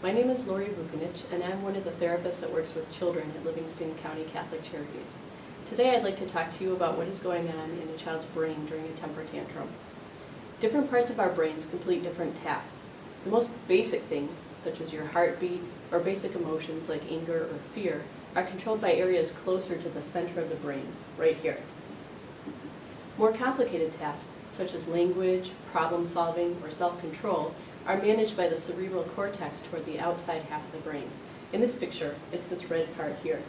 My name is Lori Vukanich, and I'm one of the therapists that works with children at Livingston County Catholic Charities. Today I'd like to talk to you about what is going on in a child's brain during a temper tantrum. Different parts of our brains complete different tasks. The most basic things, such as your heartbeat or basic emotions like anger or fear, are controlled by areas closer to the center of the brain, right here. More complicated tasks, such as language, problem solving, or self-control, are managed by the cerebral cortex toward the outside half of the brain. In this picture, it's this red part here.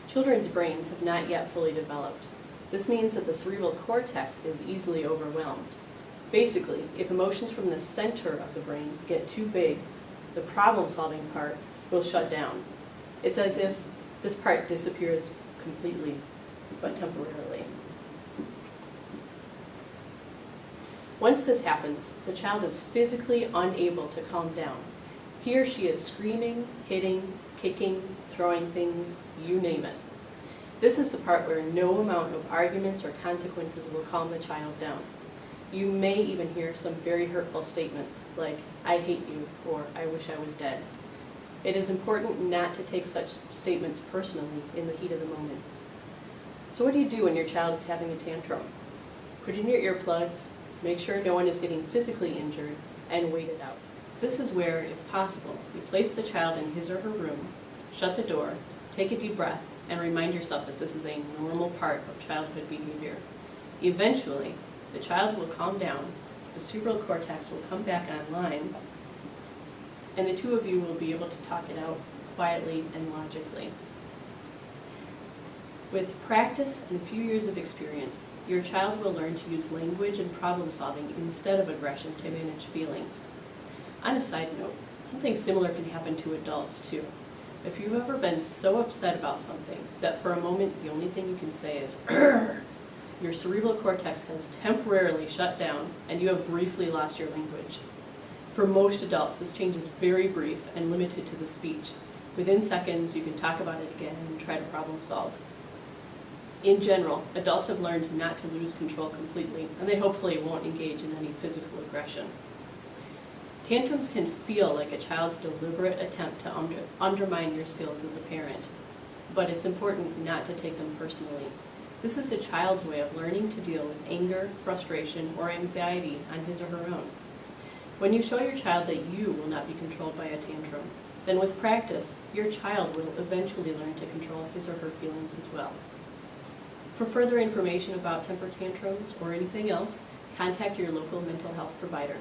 Children's brains have not yet fully developed. This means that the cerebral cortex is easily overwhelmed. Basically, if emotions from the center of the brain get too big, the problem-solving part will shut down. It's as if this part disappears completely, but temporarily. Once this happens, the child is physically unable to calm down. He or she is screaming, hitting, kicking, throwing things, you name it. This is the part where no amount of arguments or consequences will calm the child down. You may even hear some very hurtful statements like, "I hate you," or "I wish I was dead." It is important not to take such statements personally in the heat of the moment. So what do you do when your child is having a tantrum? Put in your earplugs, make sure no one is getting physically injured, and wait it out. This is where, if possible, you place the child in his or her room, shut the door, take a deep breath, and remind yourself that this is a normal part of childhood behavior. Eventually, the child will calm down, the cerebral cortex will come back online, and the two of you will be able to talk it out quietly and logically. With practice and a few years of experience, your child will learn to use language and problem solving instead of aggression to manage feelings. On a side note, something similar can happen to adults too. If you've ever been so upset about something that for a moment the only thing you can say is "Urgh," your cerebral cortex has temporarily shut down and you have briefly lost your language. For most adults, this change is very brief and limited to the speech. Within seconds, you can talk about it again and try to problem solve. In general, adults have learned not to lose control completely, and they hopefully won't engage in any physical aggression. Tantrums can feel like a child's deliberate attempt to undermine your skills as a parent, but it's important not to take them personally. This is the child's way of learning to deal with anger, frustration, or anxiety on his or her own. When you show your child that you will not be controlled by a tantrum, then with practice, your child will eventually learn to control his or her feelings as well. For further information about temper tantrums or anything else, contact your local mental health provider.